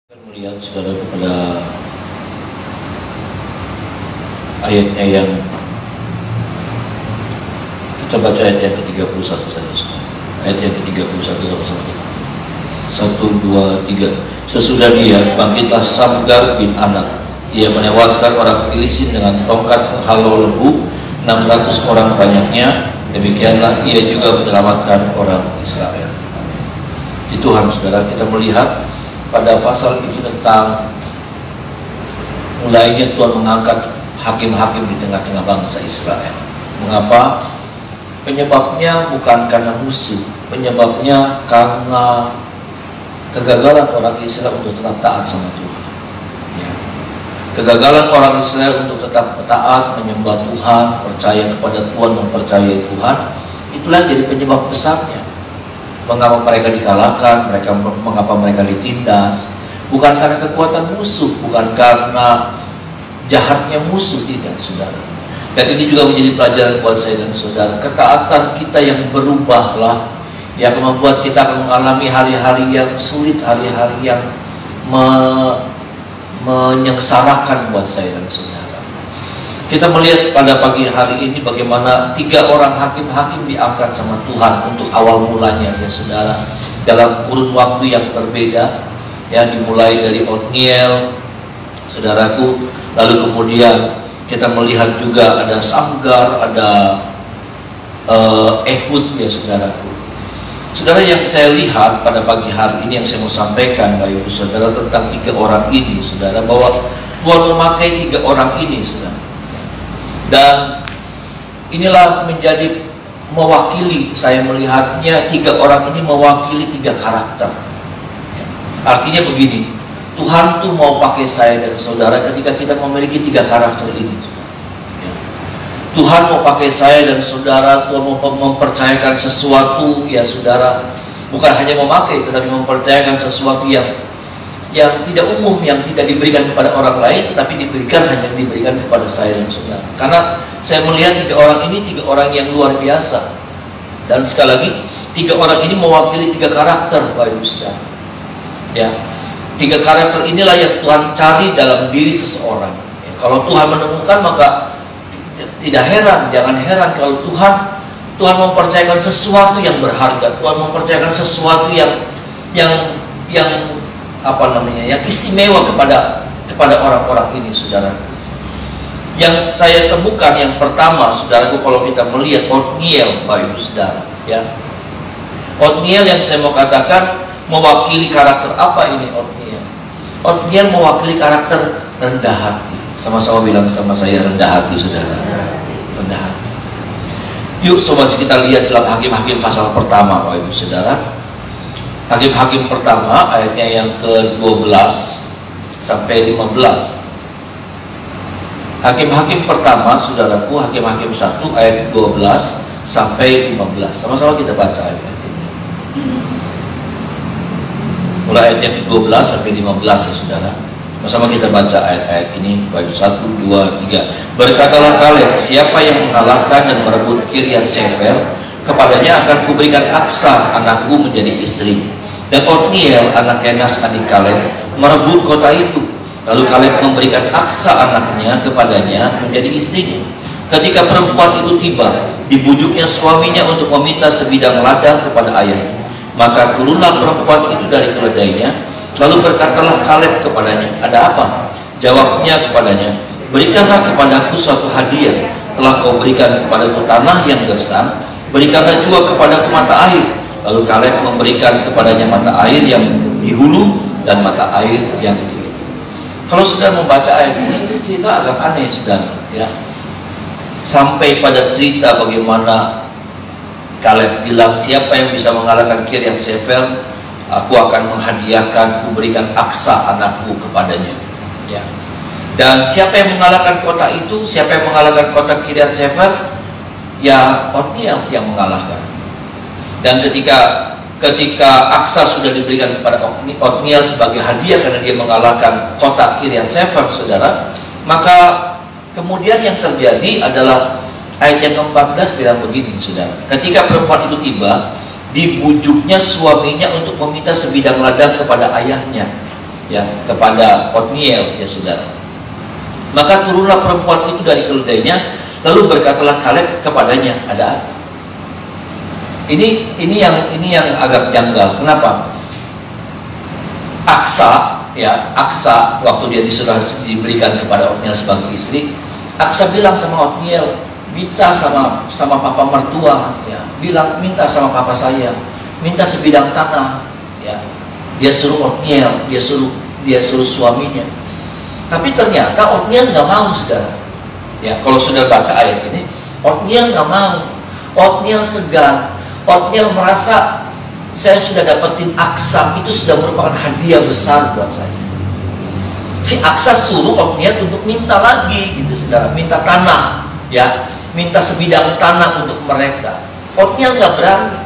Melihat saudara kepada ayatnya yang kita baca ayat yang ke-31 saja. Ayat yang ke-31 sama-sama kita. 1, 2, 3. Sesudah dia bangkitlah Samgar bin Anak. Ia menewaskan orang Filistin dengan tongkat penghalau lembu, 600 orang banyaknya. Demikianlah ia juga menyelamatkan orang Israel. Amin. Di Tuhan saudara, kita melihat pada pasal itu tentang mulainya Tuhan mengangkat hakim-hakim di tengah-tengah bangsa Israel. Mengapa? Penyebabnya bukan karena musuh, penyebabnya karena kegagalan orang Israel untuk tetap taat sama Tuhan. Ya. Kegagalan orang Israel untuk tetap taat, menyembah Tuhan, percaya kepada Tuhan, mempercayai Tuhan, itulah jadi penyebab besarnya. Mengapa mereka dikalahkan, mengapa mereka ditindas, bukan karena kekuatan musuh, bukan karena jahatnya musuh, tidak saudara. Dan ini juga menjadi pelajaran buat saya dan saudara. Ketaatan kita yang berubahlah yang membuat kita akan mengalami hari-hari yang sulit, hari-hari yang menyengsarakan buat saya dan saudara. Kita melihat pada pagi hari ini bagaimana 3 orang hakim-hakim diangkat sama Tuhan untuk awal mulanya ya saudara, dalam kurun waktu yang berbeda ya, dimulai dari Otniel saudaraku, lalu kemudian kita melihat juga ada Samgar, ada Ehud ya saudaraku. Saudara, yang saya lihat pada pagi hari ini yang saya mau sampaikan Bapak Ibu Saudara tentang 3 orang ini saudara, bahwa Tuhan memakai 3 orang ini saudara. Dan inilah menjadi mewakili, saya melihatnya 3 orang ini mewakili 3 karakter ya. Artinya begini, Tuhan tuh mau pakai saya dan saudara ketika kita memiliki 3 karakter ini ya. Tuhan mau pakai saya dan saudara, Tuhan mau mempercayakan sesuatu ya saudara, bukan hanya memakai tetapi mempercayakan sesuatu yang tidak umum, yang tidak diberikan kepada orang lain, tetapi hanya diberikan kepada saya dan saudara. Karena saya melihat 3 orang ini 3 orang yang luar biasa. Dan sekali lagi 3 orang ini mewakili 3 karakter Bapak Ibu Saudara. Ya, 3 karakter inilah yang Tuhan cari dalam diri seseorang. Ya, kalau Tuhan menemukan maka tidak heran, jangan heran kalau Tuhan mempercayakan sesuatu yang berharga, Tuhan mempercayakan sesuatu yang yang istimewa kepada orang-orang ini saudara. Yang saya temukan yang pertama saudaraku, kalau kita melihat Otniel Bapak Ibu Saudara ya. Otniel yang saya mau katakan mewakili karakter apa ini Otniel? Otniel mewakili karakter rendah hati. Sama-sama bilang sama saya, rendah hati saudara. Rendah hati. Yuk sobat kita lihat dalam Hakim-Hakim pasal pertama Bapak Ibu Saudara. Hakim-Hakim pertama ayatnya yang ke-12 sampai 15. Hakim-Hakim pertama saudaraku, Hakim-Hakim 1 ayat 12 sampai 15. Sama-sama kita baca ayat ini. Mulai ayat yang ke-12 sampai 15 ya saudara. Sama-sama kita baca ayat-ayat ini. Baik, 1, 2, 3. Berkatalah Kaleb, siapa yang mengalahkan dan merebut Kiryat Sefer, kepadanya akan kuberikan Aksa anakku menjadi istri. Dan Otniel anak Kenas adik Kaleb merebut kota itu. Lalu Kaleb memberikan Aksa anaknya kepadanya menjadi istrinya. Ketika perempuan itu tiba, dibujuknya suaminya untuk meminta sebidang ladang kepada ayahnya. Maka turunlah perempuan itu dari keledainya. Lalu berkatalah Kaleb kepadanya, ada apa? Jawabnya kepadanya, berikanlah kepadaku suatu hadiah. Telah kau berikan kepadaku tanah yang gersang, berikanlah juga kepadaku mata air. Lalu Kaleb memberikan kepadanya mata air yang di hulu dan mata air yang di hilir. Kalau sudah membaca ayat ini cerita agak aneh saudara ya. Sampai pada cerita bagaimana Kaleb bilang, siapa yang bisa mengalahkan Kiryat Sefer, aku akan menghadiahkan, kuberikan Aksa anakku kepadanya ya. Dan siapa yang mengalahkan kota itu, siapa yang mengalahkan kota Kiryat Sefer, ya Otniel yang mengalahkan. Dan ketika Aksa sudah diberikan kepada Otniel sebagai hadiah karena dia mengalahkan kota Kiryat Sefer saudara, maka kemudian yang terjadi adalah ayat yang ke-14 bilang begini saudara. Ketika perempuan itu tiba, dibujuknya suaminya untuk meminta sebidang ladang kepada ayahnya. ya kepada Otniel, ya saudara. Maka turunlah perempuan itu dari keledainya, lalu berkatalah Kaleb kepadanya, ada apa? Ini yang agak janggal. Kenapa? Aksa waktu dia diberikan kepada Otniel sebagai istri, Aksa bilang sama Otniel, minta sama papa mertua, ya, bilang minta sama papa saya, minta sebidang tanah, ya. Dia suruh Otniel, dia suruh suaminya. Tapi ternyata Otniel nggak mau, saudara. Ya, kalau sudah baca ayat ini, Otniel nggak mau. Otniel segan. Otniel merasa saya sudah dapetin Aksa, itu sudah merupakan hadiah besar buat saya. Si Aksa suruh Otniel untuk minta lagi, gitu saudara, minta tanah, ya, minta sebidang tanah untuk mereka. Otniel nggak berani.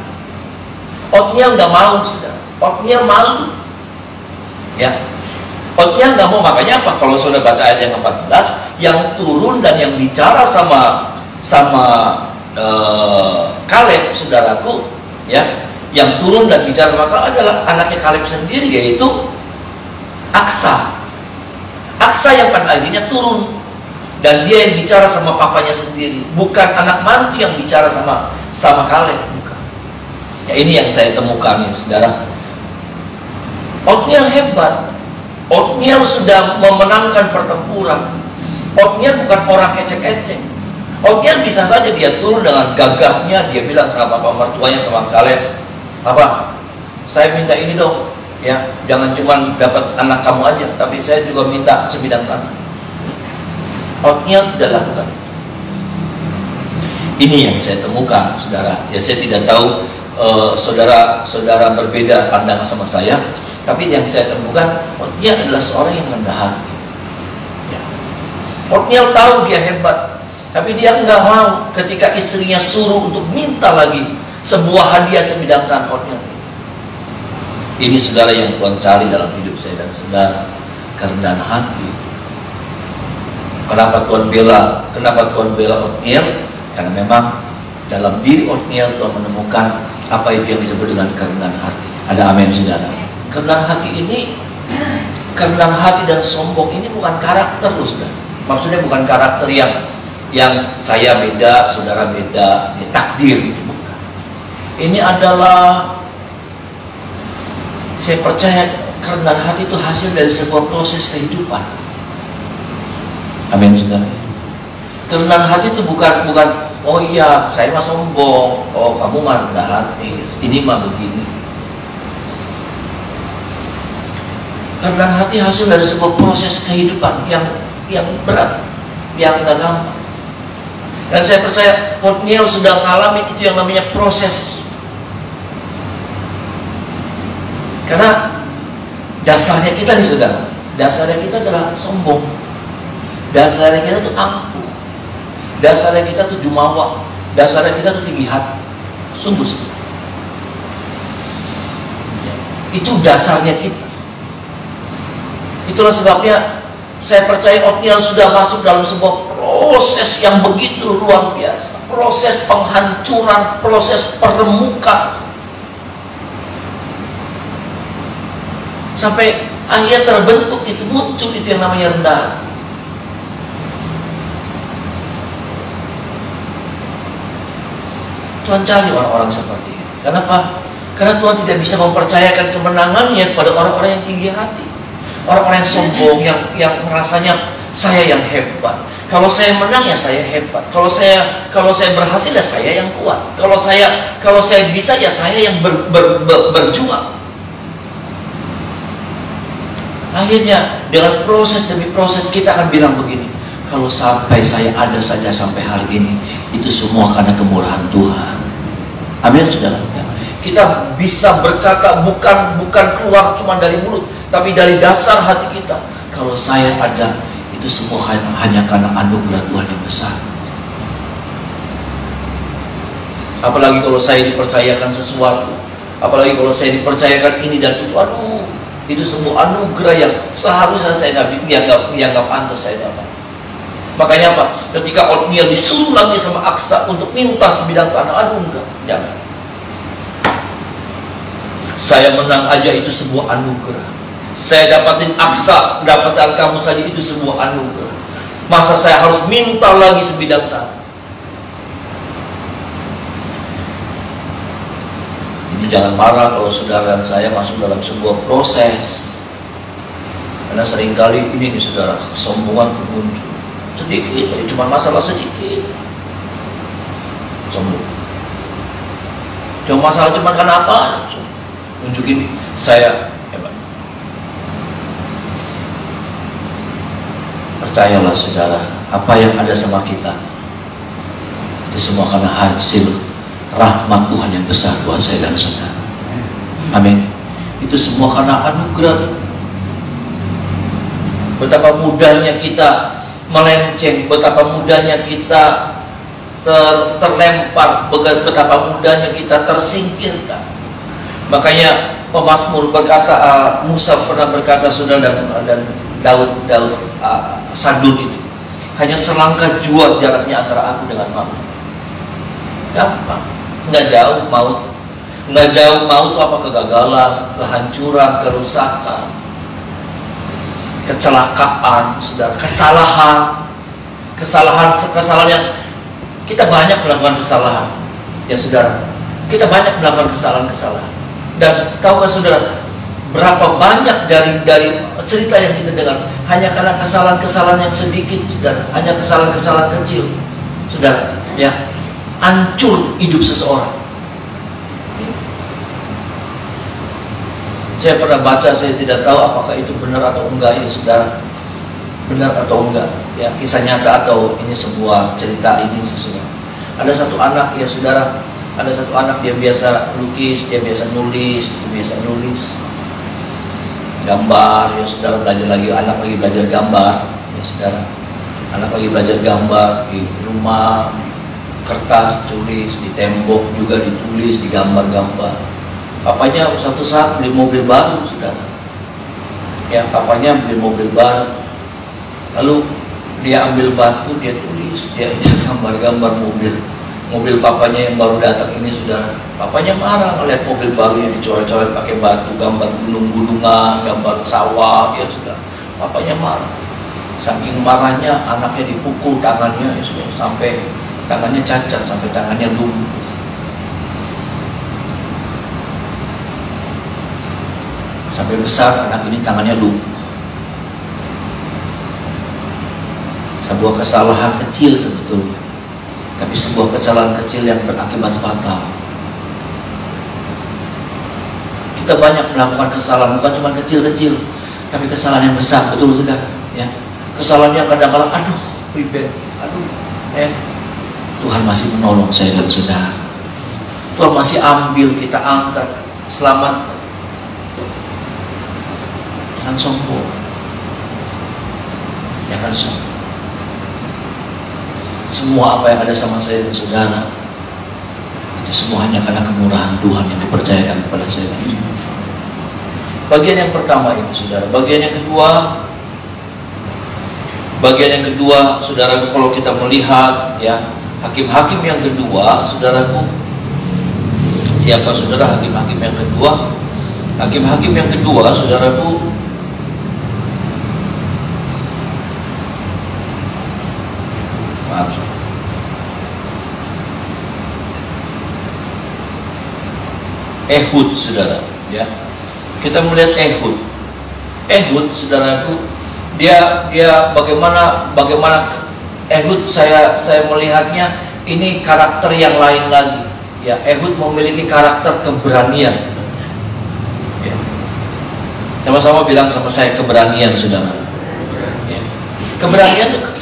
Otniel nggak mau, saudara. Otniel malu, ya. Otniel nggak mau, makanya apa? Kalau sudah baca ayat yang 14, yang turun dan yang bicara sama Kaleb, saudaraku, ya, yang turun dan bicara maka adalah anaknya Kaleb sendiri, yaitu Aksa. Aksa yang pada akhirnya turun dan dia yang bicara sama papanya sendiri, bukan anak mantu yang bicara sama Kaleb, bukan. Ya, ini yang saya temukan, ya, saudara. Otniel hebat. Otniel sudah memenangkan pertempuran. Otniel bukan orang ecek-ecek. Otniel bisa saja dia turun dengan gagahnya, dia bilang sama papa mertuanya, sama Kaleb, apa? Saya minta ini dong, ya, jangan cuma dapat anak kamu aja, tapi saya juga minta sebidang tanah. Otniel tidak lakukan. Ini yang saya temukan, saudara. Ya, saya tidak tahu saudara berbeda pandangan sama saya, tapi yang saya temukan, Otniel adalah seorang yang rendah hati. Ya. Otniel tahu dia hebat, tapi dia nggak mau ketika istrinya suruh untuk minta lagi sebuah hadiah sebidang tanah. Otniel. Ini saudara yang Tuhan cari dalam hidup saya dan saudara, kerendahan hati. Kenapa Tuhan bela Otniel? Karena memang dalam diri Otniel Tuhan menemukan apa itu yang disebut dengan kerendahan hati. Ada amin, saudara. Kerendahan hati ini, kerendahan hati dan sombong ini bukan karakter, loh, saudara. Maksudnya bukan karakter yang saya beda, saudara beda, ya, takdir itu bukan. Ini adalah, saya percaya kerendahan hati itu hasil dari sebuah proses kehidupan. Amin, saudara. Kerendahan hati itu bukan oh iya saya mah sombong, oh kamu mah rendah hati, ini mah begini. Kerendahan hati hasil dari sebuah proses kehidupan yang berat, yang gak gampang. Dan saya percaya Otniel sudah mengalami itu yang namanya proses. Karena dasarnya kita nih, saudara, dasarnya kita adalah sombong. Dasarnya kita tuh ampuh. Dasarnya kita tuh jumawa. Dasarnya kita tuh tinggi hati. Sungguh. Itu dasarnya kita. Itulah sebabnya saya percaya Otniel sudah masuk dalam sebuah proses yang begitu luar biasa. Proses penghancuran, proses peremukan. Sampai akhirnya terbentuk itu, muncul itu yang namanya rendah. Tuhan cari orang-orang seperti ini. Kenapa? Karena Tuhan tidak bisa mempercayakan kemenangannya kepada orang-orang yang tinggi hati. Orang-orang yang sombong, yang merasanya saya yang hebat. Kalau saya menang ya saya hebat. Kalau saya berhasil ya saya yang kuat. Kalau saya bisa ya saya yang berjuang. Akhirnya dengan proses demi proses kita akan bilang begini, kalau sampai saya ada saja sampai hari ini, itu semua karena kemurahan Tuhan. Amin, saudara. Kita bisa berkata bukan keluar cuma dari mulut, tapi dari dasar hati kita. Kalau saya ada, itu semua hanya karena anugerah Tuhan yang besar. Apalagi kalau saya dipercayakan sesuatu, apalagi kalau saya dipercayakan ini dan itu, aduh, itu semua anugerah yang seharusnya saya nggak pantas saya dapat. Makanya apa? Ketika Otniel disuruh lagi sama Aksa untuk minta sebidang tanah, aduh enggak, jangan. Saya menang aja itu sebuah anugerah. Saya dapatin aksa, dapatkan kamu saja itu sebuah anugerah. Masa saya harus minta lagi sebidang tanah? Jadi jangan marah kalau saudara dan saya masuk dalam sebuah proses. Karena seringkali ini nih saudara, kesombongan muncul. Sedikit, cuma masalah sedikit. Sombong. Cuma masalah cuma karena apa? Nunjukin saya hebat. Percayalah saudara, apa yang ada sama kita itu semua karena hasil rahmat Tuhan yang besar buat saya dan saudara. Amin. Itu semua karena anugerah. Betapa mudahnya kita melenceng, betapa mudahnya kita terlempar, betapa mudahnya kita tersingkirkan. Makanya pemazmur berkata, Musa pernah berkata saudara, dan Daud Sadun itu, hanya selangkah jua jaraknya antara aku dengan maut. Gampang, nggak jauh maut. Nggak jauh maut itu apa? Kegagalan, kehancuran, kerusakan, kecelakaan, saudara, kesalahan yang kita banyak melakukan kesalahan, ya saudara. Kita banyak melakukan kesalahan. Dan tahukah saudara, berapa banyak dari cerita yang kita dengar hanya karena kesalahan-kesalahan yang sedikit, saudara. Hanya kesalahan-kesalahan kecil, saudara. Ya, hancur hidup seseorang. Saya pernah baca, saya tidak tahu apakah itu benar atau enggak ya saudara. Benar atau enggak, ya kisah nyata atau ini sebuah cerita ini saudara. Ada satu anak ya saudara, ada satu anak dia biasa lukis, dia biasa nulis, gambar ya saudara, anak lagi belajar gambar ya saudara. Anak lagi belajar gambar di rumah, kertas tulis, di tembok juga ditulis, digambar-gambar. Papanya suatu saat beli mobil baru saudara. Ya papanya beli mobil baru. Lalu dia ambil batu, dia tulis, dia gambar-gambar mobil papanya yang baru datang ini saudara. Papanya marah melihat mobil barunya dicoret-coret pakai batu, gambar gunung-gunungan, gambar sawah ya saudara. Papanya marah. Saking marahnya anaknya dipukul tangannya ya saudara, sampai tangannya cacat, sampai tangannya lumpuh. Sampai besar anak ini tangannya lumpuh. Sebuah kesalahan kecil sebetulnya, tapi sebuah kesalahan kecil yang berakibat fatal. Kita banyak melakukan kesalahan, bukan cuma kecil-kecil, tapi kesalahan yang besar, betul saudara. Ya, kesalahannya kadang-kadang, Tuhan masih menolong saya dan saudara. Tuhan masih ambil, kita angkat, selamat. Jangan sombong, jangan sombong. Semua apa yang ada sama saya dan saudara itu semua hanya karena kemurahan Tuhan yang dipercayakan kepada saya. Bagian yang pertama itu saudara. Bagian yang kedua saudara, kalau kita melihat ya hakim-hakim yang kedua saudaraku, siapa saudara hakim-hakim yang kedua? Hakim-hakim yang kedua saudaraku, Ehud saudara, ya. Kita melihat Ehud saudaraku, dia bagaimana Ehud, saya melihatnya ini karakter yang lain lagi. Ya, Ehud memiliki karakter keberanian. Ya. Sama-sama bilang sama saya keberanian saudara. Ya.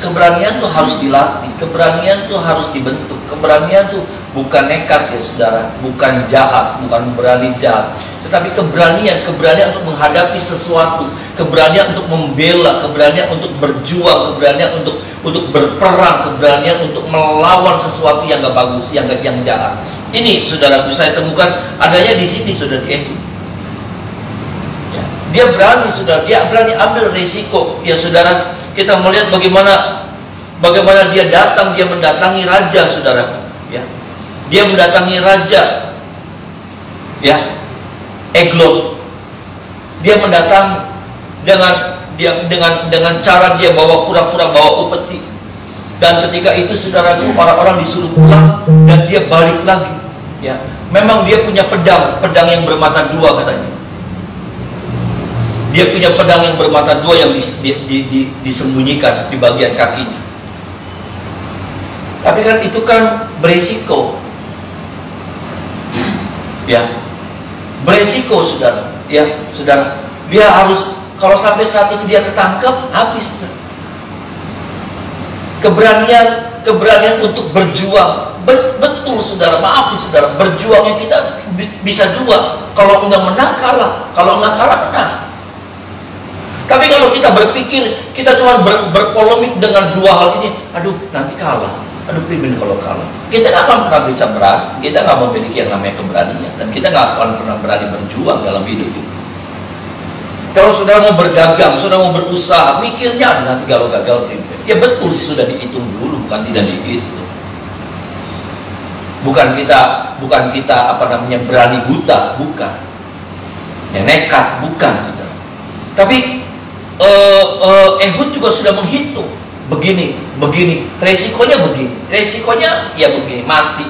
Keberanian tuh harus dilatih, keberanian tuh harus dibentuk, keberanian tuh bukan nekat ya saudara, bukan jahat, bukan berani jahat, tetapi keberanian untuk menghadapi sesuatu, keberanian untuk membela, keberanian untuk berjuang, keberanian untuk berperang, keberanian untuk melawan sesuatu yang gak bagus, yang jahat. Ini saudaraku, saya temukan adanya di sini saudara. Ya, dia berani saudara, dia berani ambil risiko ya saudara. Kita melihat bagaimana dia datang, dia mendatangi raja saudara. Ya, dia mendatangi raja, ya, Eglon. Dia dengan cara dia pura-pura bawa upeti. Dan ketika itu saudaraku, orang-orang disuruh pulang dan dia balik lagi. Ya, memang dia punya pedang yang bermata dua katanya. Dia punya pedang yang bermata dua yang disembunyikan di bagian kakinya. Tapi kan itu kan beresiko. Ya, beresiko saudara. Ya, saudara. Dia harus, kalau sampai saat itu dia ketangkep, habis. Keberanian untuk berjuang. Betul saudara, maaf nih saudara, berjuangnya kita bisa dua. Kalau enggak menang kalah, kalau enggak kalah menang. Tapi kalau kita berpikir kita cuma berpolemik dengan dua hal ini, aduh nanti kalah, aduh primin kalau kalah, kita nggak akan pernah bisa berani, kita nggak memiliki yang namanya keberanian, dan kita nggak akan pernah berani berjuang dalam hidup ini. Kalau saudara mau berdagang, saudara mau berusaha, mikirnya nanti kalau gagal primin. Ya betul sih, sudah dihitung dulu, bukan tidak dihitung. Bukan kita apa namanya berani buta, bukan. Ya nekat, bukan. Saudara. Tapi Ehud juga sudah menghitung begini, resikonya ya begini, mati.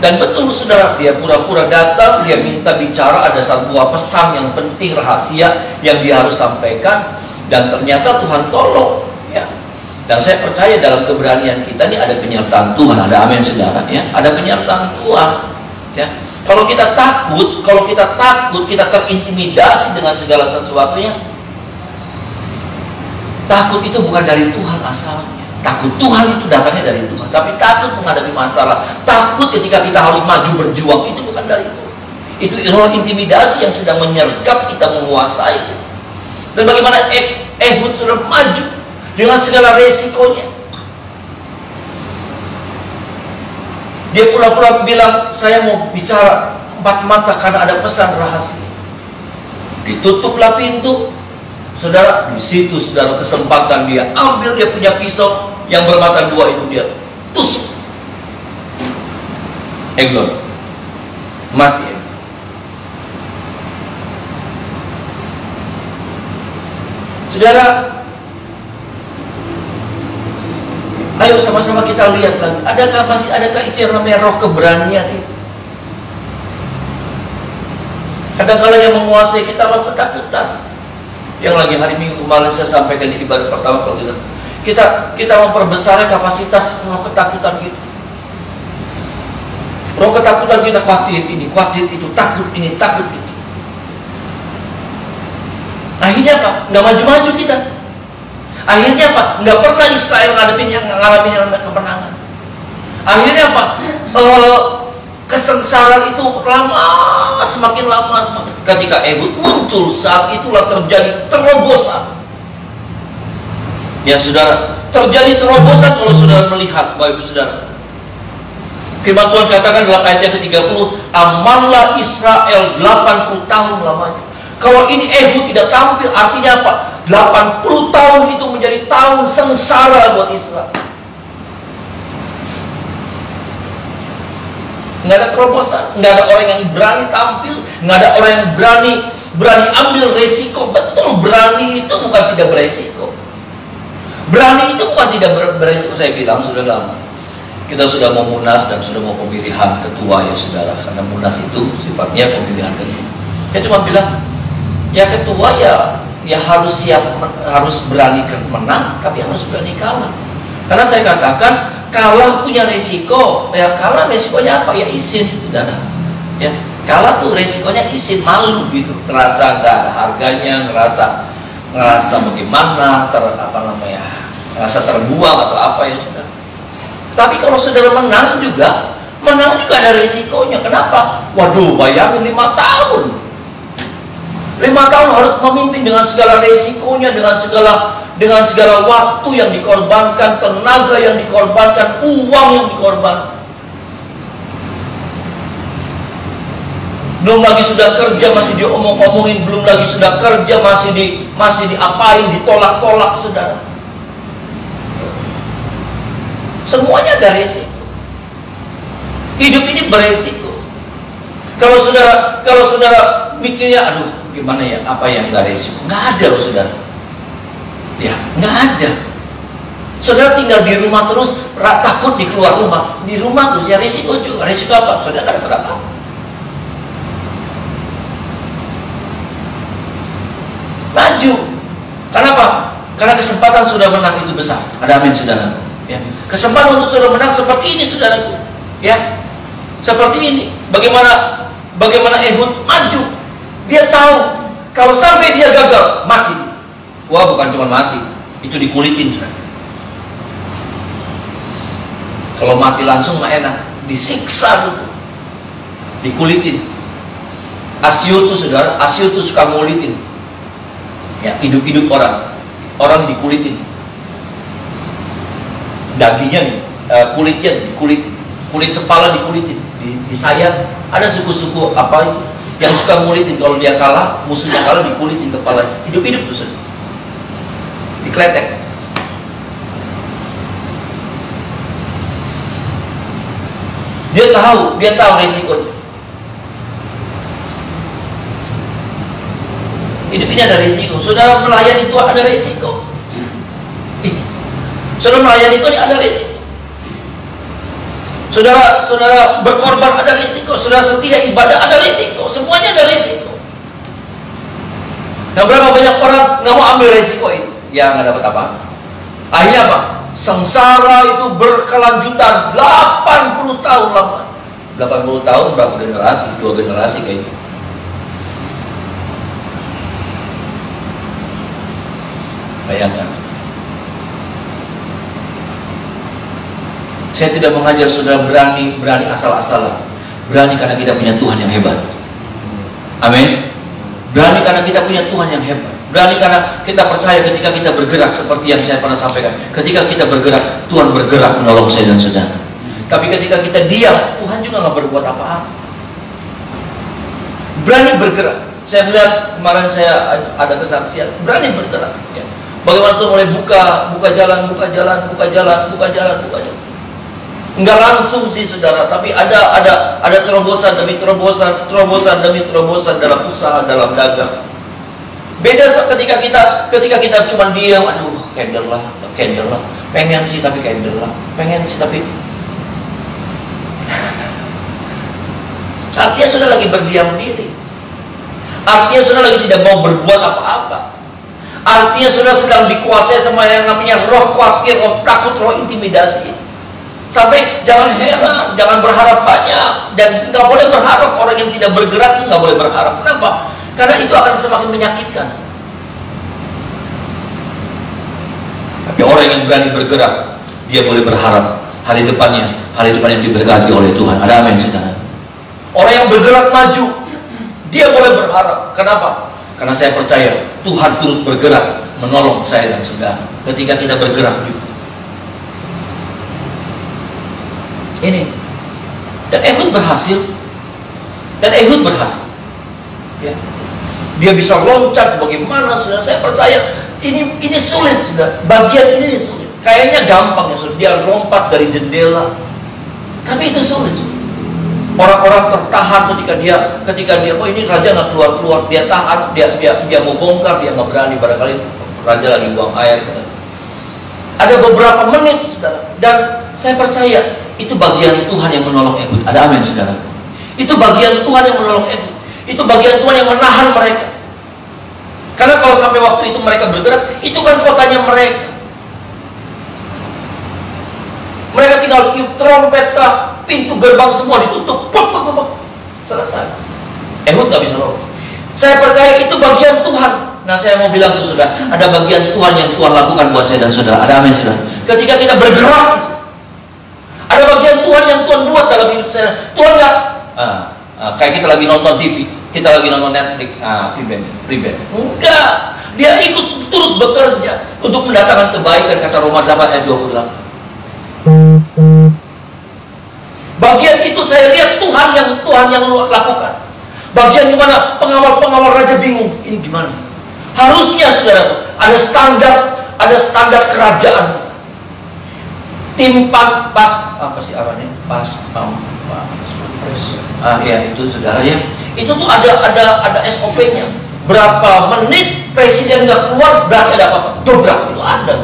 Dan betul saudara, dia pura-pura datang, dia minta bicara, ada sebuah pesan yang penting, rahasia yang dia harus sampaikan, dan ternyata Tuhan tolong, ya. Dan saya percaya dalam keberanian kita ini ada penyertaan Tuhan, ada amin saudara, ya, ada penyertaan Tuhan, ya. Kalau kita takut, kita terintimidasi dengan segala sesuatunya. Takut itu bukan dari Tuhan asalnya. Takut Tuhan itu datangnya dari Tuhan. Tapi takut menghadapi masalah, takut ketika kita harus maju berjuang, itu bukan dari Tuhan. Itu roh intimidasi yang sedang menyergap kita, menguasai. Dan bagaimana Ehud sudah maju dengan segala resikonya. Dia pura-pura bilang, saya mau bicara empat mata karena ada pesan rahasia. Ditutuplah pintu. Saudara, di situ saudara kesempatan dia ambil, dia punya pisau yang bermata dua itu, dia tusuk Eglon, mati. Saudara, ayo sama-sama kita lihat lagi, adakah itu yang namanya roh keberanian itu? Kadang-kadang yang menguasai kita roh ketakutan. Yang lagi hari Minggu kemarin saya sampaikan di ibadah pertama, kalau kita memperbesar kapasitas roh ketakutan kita. Roh ketakutan kita, khawatir ini, khawatir itu, takut ini, takut itu. Akhirnya apa? Nggak maju-maju kita. Akhirnya apa? Nggak pernah Israel ngalamin yang kemenangan. Akhirnya apa? Kesengsaraan itu semakin lama. Ketika Ehud muncul, saat itulah terjadi terobosan. Ya saudara, terjadi terobosan kalau saudara melihat, Bapak Ibu Saudara. Firman Tuhan katakan dalam ayat yang ke-30, amanlah Israel 80 tahun lamanya. Kalau ini Ehud tidak tampil, artinya apa? 80 tahun itu menjadi tahun sengsara buat Israel. Nggak ada terobosan, nggak ada orang yang berani tampil, nggak ada orang yang berani ambil resiko. Betul, berani itu bukan tidak beresiko. Berani itu bukan tidak beresiko. Saya bilang sudah lama, kita sudah mau munas dan sudah mau pemilihan ketua ya saudara. Karena munas itu sifatnya pemilihan ketua. Saya cuma bilang, ya ketua ya harus siap, harus berani menang, tapi harus berani kalah. Karena saya katakan, kalah punya resiko. Ya kalah resikonya apa? Ya izin, saudara. Ya kalah tuh resikonya izin, malu gitu, ngerasa nggak ada harganya, ngerasa bagaimana, ngerasa terbuang atau apa ya saudara. Tapi kalau saudara menang juga ada resikonya. Kenapa? Waduh, bayangin 5 tahun. 5 tahun harus memimpin dengan segala resikonya, dengan segala waktu yang dikorbankan, tenaga yang dikorbankan, uang yang dikorbankan. Belum lagi sudah kerja masih diomong-omongin, belum lagi sudah kerja masih diapain, ditolak-tolak saudara. Semuanya ada resiko. Hidup ini beresiko. Kalau saudara mikirnya, aduh gimana ya, apa yang nggak resiko? Nggak ada loh saudara. Ya, nggak ada. Saudara tinggal di rumah terus, takut di keluar rumah. Di rumah terus ya resiko juga. Resiko apa? Saudara nggak dapat apa? Maju. Kenapa? Karena kesempatan sudah menang itu besar. Ada amin saudara. Ya. Kesempatan untuk sudah menang seperti ini saudaraku. Ya. Seperti ini. Bagaimana Ehud maju. Dia tahu kalau sampai dia gagal, mati. Wah, bukan cuma mati, itu dikulitin. Kalau mati langsung nggak enak, disiksa dulu, dikulitin. Asio tuh saudara, Asio tuh suka ngulitin. Ya, hidup-hidup orang dikulitin. Dagingnya nih, kulitnya dikulitin, kulit kepala dikulitin, disayat. Ada suku-suku apa itu yang suka ngulitin, kalau dia kalah, musuhnya kalah, dikulitin kepala. Hidup-hidup tuh saudara, dikletek. Dia tahu resikonya. Hidup ini ada resiko. Saudara melayan itu ada resiko. Saudara melayan itu ada resiko. Saudara berkorban ada resiko. Saudara setia ibadah ada resiko. Semuanya ada resiko. Nah, berapa banyak orang nggak mau ambil resiko itu? Ya nggak dapat apa. Akhirnya apa? Sengsara itu berkelanjutan 80 tahun lama. 80 tahun berapa generasi? 2 generasi kayaknya. Bayangkan. Saya tidak mengajar saudara berani asal-asalan. Berani karena kita punya Tuhan yang hebat. Amin. Berani karena kita punya Tuhan yang hebat. Berani karena kita percaya ketika kita bergerak, seperti yang saya pernah sampaikan, ketika kita bergerak, Tuhan bergerak menolong saya dan saudara. Tapi ketika kita diam, Tuhan juga nggak berbuat apa-apa. Berani bergerak. Saya melihat kemarin saya ada kesaksian, berani bergerak. Ya. Bagaimana Tuhan mulai buka jalan. Enggak langsung sih saudara, tapi ada terobosan demi terobosan dalam usaha, dalam dagang. Beda ketika kita cuma diam, aduh candle lah, pengen sih tapi artinya sudah lagi berdiam diri, artinya sudah lagi tidak mau berbuat apa-apa, artinya sudah sedang dikuasai sama yang namanya roh khawatir, roh takut, roh intimidasi. Sampai jangan heran, jangan berharap banyak, dan nggak boleh berharap. Orang yang tidak bergerak itu nggak boleh berharap. Kenapa? Karena itu akan semakin menyakitkan. Tapi orang yang berani bergerak, dia boleh berharap hari depan yang diberkati oleh Tuhan. Ada amin saudara. Orang yang bergerak maju, dia boleh berharap. Kenapa? Karena saya percaya Tuhan turut bergerak menolong saya dan saudara ketika kita bergerak juga. Ini dan Ehud berhasil, ya. Dia bisa loncat bagaimana saudara. Saya percaya ini sulit sudah, bagian ini sulit. Kayaknya gampang ya saudara, dia lompat dari jendela, tapi itu sulit saudara. Orang-orang tertahan ketika dia oh ini raja nggak keluar, dia tahan, dia mau bongkar, dia nggak berani. Barangkali raja lagi buang air. Ada beberapa menit saudara, dan saya percaya itu bagian Tuhan yang menolong Ehud. Ada amin saudara. Itu bagian Tuhan yang menolong Ehud. Itu bagian Tuhan yang menahan mereka. Karena kalau sampai waktu itu mereka bergerak, itu kan kotanya mereka. Mereka tinggal tiup trompet, pintu gerbang semua ditutup, selesai. Ehud gak bisa lolos. Saya percaya itu bagian Tuhan. Nah, saya mau bilang tuh saudara, ada bagian Tuhan yang Tuhan lakukan buat saya dan saudara. Ada amin saudara. Ketika kita bergerak, ada bagian Tuhan yang Tuhan buat dalam hidup saya. Tuhan nggak kayak kita lagi nonton TV, kita lagi nonton Netflix, pribadi. Enggak, dia ikut turut bekerja untuk mendatangkan kebaikan, kata Roma 8 ayat 28. Bagian itu saya lihat Tuhan yang lakukan. Bagian dimana pengawal raja bingung, ini gimana? Harusnya saudara ada standar kerajaan. Timpan pas apa sih arahnya? Ya itu saudara ya. Itu tuh ada SOP-nya. Berapa menit presiden nggak keluar, berarti ada apa? Dobrak. Itu ada.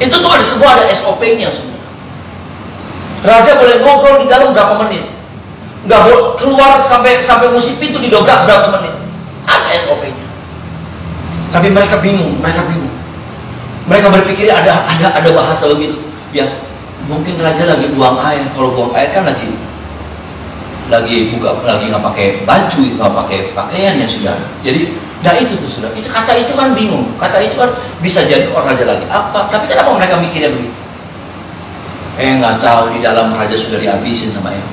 Itu tuh ada semua, ada SOP-nya. Raja boleh ngobrol di dalam berapa menit, nggak boleh keluar sampai musik pintu didobrak berapa menit. Ada SOP-nya. Tapi mereka bingung. Mereka berpikir ada bahasa begitu. Ya, mungkin raja lagi buang air. Kalau buang air kan lagi nggak pakai baju, nggak pakai pakaian ya sudah. Jadi, itu tuh sudah. Itu kata itu kan bingung. Kata itu kan bisa jadi orang raja lagi apa? Tapi kenapa mereka mikirnya begitu? Nggak tahu di dalam raja sudah dihabisin sama ya.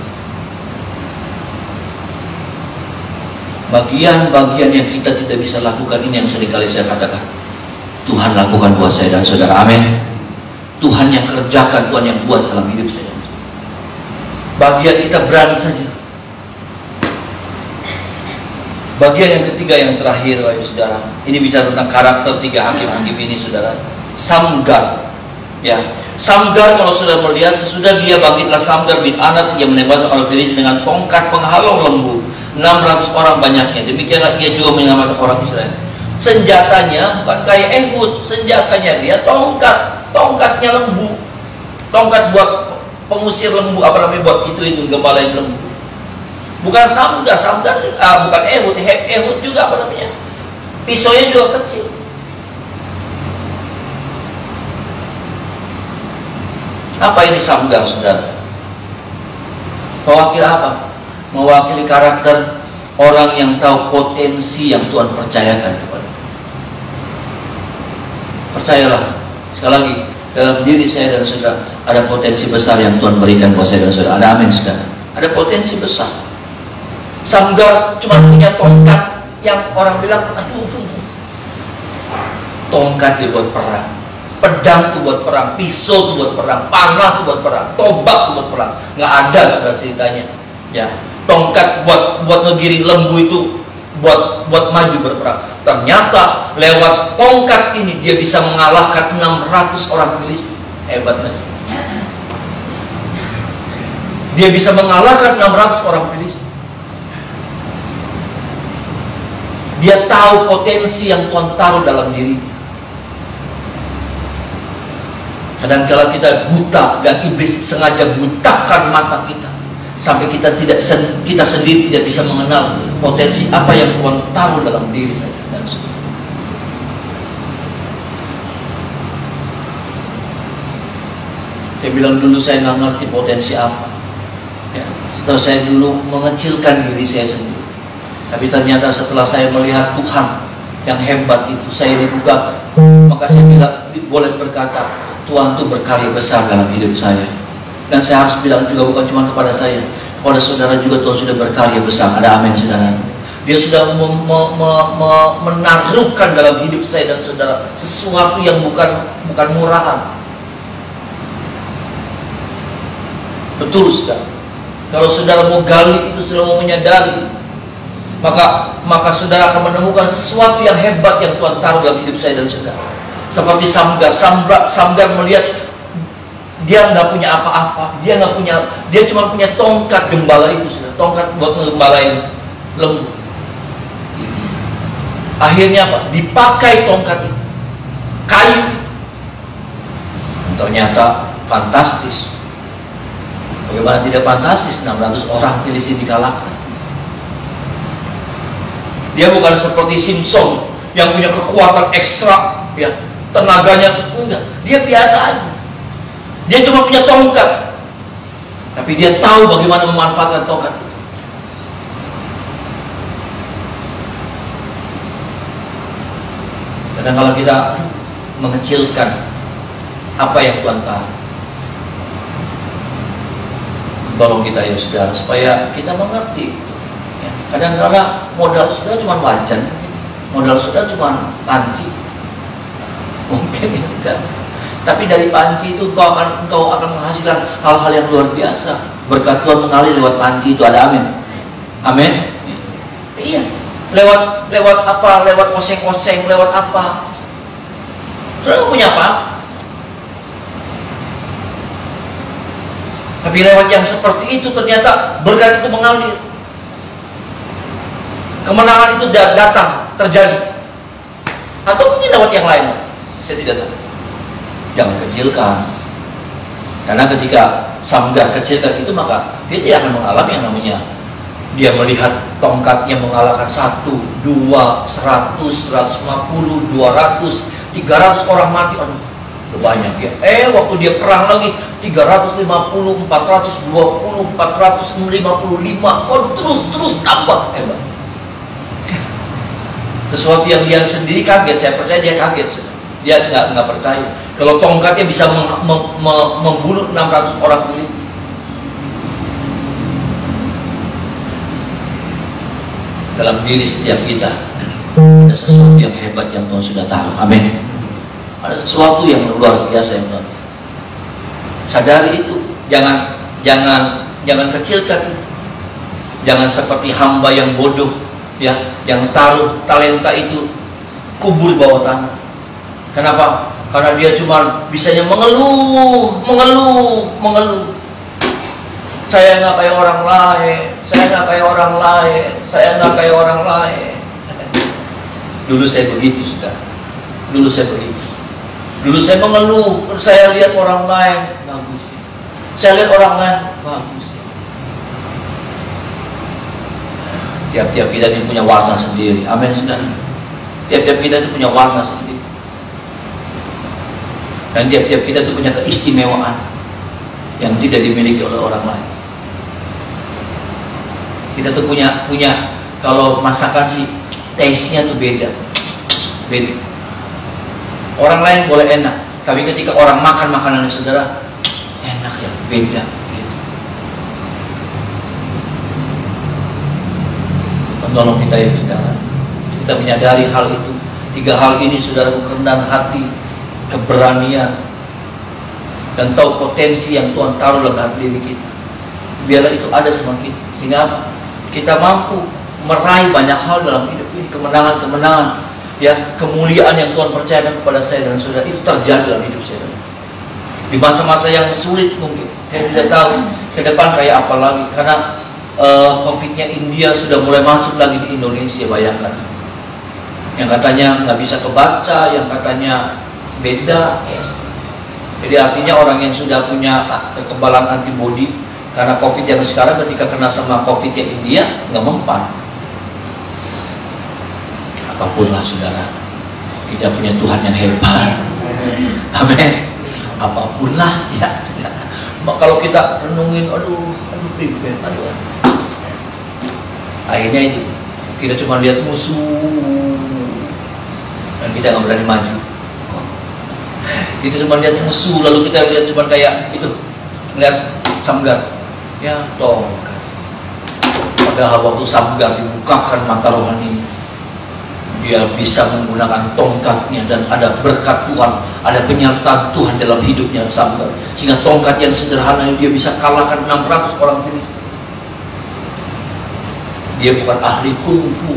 Bagian-bagian yang kita tidak bisa lakukan ini yang seringkali saya katakan. Tuhan lakukan buat saya dan saudara. Amin. Tuhan yang kerjakan, Tuhan yang buat dalam hidup saya. Bagian kita berani saja. Bagian yang ketiga yang terakhir, wahai saudara, ini bicara tentang karakter tiga hakim-hakim ini, saudara. Samgar, ya. Samgar, kalau sudah melihat, sesudah dia bangkitlah Samgar bin Anat yang menembak orang Filistin dengan tongkat penghalau lembu, 600 orang banyaknya. Demikianlah ia juga menyelamatkan orang Israel. Senjatanya bukan kayak Ehud, senjatanya dia tongkatnya lembu, tongkat buat pengusir lembu, buat itu gembalain lembu. Bukan Samgar, bukan Ehud juga pisaunya juga kecil. Apa ini Samgar, saudara? Mewakili apa? Mewakili karakter orang yang tahu potensi yang Tuhan percayakan kepada. Percayalah, sekali lagi, dalam diri saya dan saudara ada potensi besar yang Tuhan berikan buat saya dan saudara. Ada amin, saudara. Ada potensi besar. Samgar cuma punya tongkat yang orang bilang, aduh, tongkat itu buat perang, pedang itu buat perang, pisau itu buat perang, panah itu buat perang, tombak itu buat perang. Nggak ada, saudara, ceritanya. Ya, tongkat buat ngegiring lembu itu buat maju berperang. Ternyata lewat tongkat ini dia bisa mengalahkan 600 orang Filistin. Hebatnya. Dia bisa mengalahkan 600 orang Filistin. Dia tahu potensi yang Tuhan taruh dalam dirinya. Kadang-kala kita buta dan iblis sengaja butakan mata kita sampai kita sendiri tidak bisa mengenal potensi apa yang Tuhan taruh dalam diri saya dan saudara. Saya bilang dulu saya nggak ngerti potensi apa. Ya, setelah saya dulu mengecilkan diri saya sendiri. Tapi ternyata setelah saya melihat Tuhan yang hebat itu, saya dibuka. Maka saya boleh berkata, Tuhan itu berkarya besar dalam hidup saya. Dan saya harus bilang juga bukan cuma kepada saya, kepada saudara juga Tuhan sudah berkarya besar. Ada amin, saudara. Dia sudah menaruhkan dalam hidup saya dan saudara sesuatu yang bukan murahan. Betul, saudara. Kalau saudara mau gali itu, saudara mau menyadari, maka saudara akan menemukan sesuatu yang hebat yang Tuhan taruh dalam hidup saya dan saudara. Seperti Samgar melihat dia nggak punya apa-apa, dia cuma punya tongkat gembala itu, saudara. Tongkat buat menggembalain lembu. Akhirnya apa? Dipakai tongkat itu, kayu. Ternyata fantastis. Bagaimana tidak fantastis? 600 orang Filistin dikalahkan. Dia bukan seperti Simpson yang punya kekuatan ekstra, ya, tenaganya enggak. Dia biasa aja. Dia cuma punya tongkat, tapi dia tahu bagaimana memanfaatkan tongkat itu. Kadang kalau kita mengecilkan apa yang Tuhan tahu, tolong kita ya saudara, supaya kita mengerti. Kadang-kadang modal sudah cuma wajan, modal sudah cuma panci, mungkin enggak. Tapi dari panci itu engkau akan menghasilkan hal-hal yang luar biasa. Berkat Tuhan mengalir lewat panci itu. Ada amin, amin. Iya, lewat apa? Lewat oseng-oseng, lewat apa? Saudara punya apa? Tapi lewat yang seperti itu ternyata berkat itu mengalir. kemenangan itu datang, terjadi. Atau mungkin lewat yang lain, saya tidak tahu. Jangan kecilkan. Karena ketika Samgar kecilkan itu, maka dia tidak akan mengalami yang namanya dia melihat tongkatnya mengalahkan 1, 2, 100, 150, 200, 300 orang mati. Aduh, banyak ya. Waktu dia perang lagi 350, 420, 455. Waduh, terus tambah hebat. Sesuatu yang dia sendiri kaget. Saya percaya dia kaget. Dia nggak percaya kalau tongkatnya bisa membunuh 600 orang Filistin. Dalam diri setiap kita ada sesuatu yang hebat yang Tuhan sudah tahu. Amin. Ada sesuatu yang luar biasa yang Tuhan sadari itu. Jangan kecilkan itu. Jangan seperti hamba yang bodoh, ya, yang taruh talenta itu kubur di bawah tanah. Kenapa? Karena dia cuma bisanya mengeluh. Saya nggak kayak orang lain, saya nggak kayak orang lain. Dulu saya begitu, sudah. Dulu saya mengeluh. Saya lihat orang lain bagus. Saya lihat orang lain bagus. Tiap-tiap kita ini punya warna sendiri. Amin, sudah. Tiap-tiap kita itu punya warna sendiri. Dan tiap-tiap kita itu punya keistimewaan yang tidak dimiliki oleh orang lain. Kita tuh punya kalau masakan sih taste-nya tuh beda. Orang lain boleh enak, tapi ketika orang makan makanan yang saudara enak ya, beda gitu. Tolong kita ya saudara, kita menyadari hal itu. 3 hal ini saudara, kerendahan hati, keberanian, dan tahu potensi yang Tuhan taruh dalam diri kita. Biarlah itu ada sama kita, sehingga kita mampu meraih banyak hal dalam hidup ini. Kemenangan, ya, kemuliaan yang Tuhan percayakan kepada saya dan saudara itu terjadi dalam hidup saya. Di masa-masa yang sulit mungkin, saya tidak tahu ke depan kayak apa lagi. Karena COVID-nya India sudah mulai masuk lagi di Indonesia, bayangkan. Yang katanya nggak bisa kebaca, yang katanya beda. Jadi artinya orang yang sudah punya kekebalan antibodi karena COVID yang sekarang, ketika kena sama COVID yang India nggak mempan. Apapun lah saudara, kita punya Tuhan yang hebat. Amin. Apapun lah ya. Kalau kita renungin, aduh, akhirnya itu kita cuma lihat musuh dan kita nggak berani maju. Kita cuma lihat musuh, lalu kita lihat cuma kayak itu, lihat Samgar, ya tongkat. Padahal waktu Samgar dibukakan mata rohani, dia bisa menggunakan tongkatnya dan ada berkat Tuhan, ada penyertaan Tuhan dalam hidupnya Samgar, sehingga tongkat yang sederhana dia bisa kalahkan 600 orang Filistin. Dia bukan ahli kungfu,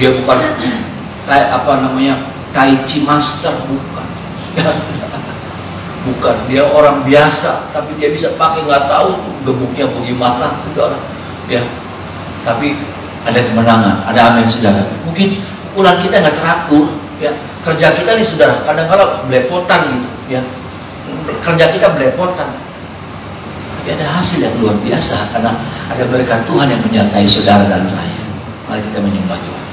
dia bukan kayak Tai Chi master, bukan. Bukan, dia orang biasa, tapi dia bisa pakai, nggak tahu gebuknya bagaimana, saudara. Ya, tapi ada kemenangan, ada amin, saudara. Mungkin pukulan kita nggak teratur, ya. Kerja kita nih, saudara, kadang-kadang belepotan gitu, ya. Kerja kita belepotan, tapi ada hasil yang luar biasa karena ada berkat Tuhan yang menyertai saudara dan saya. Mari kita menyembah Tuhan.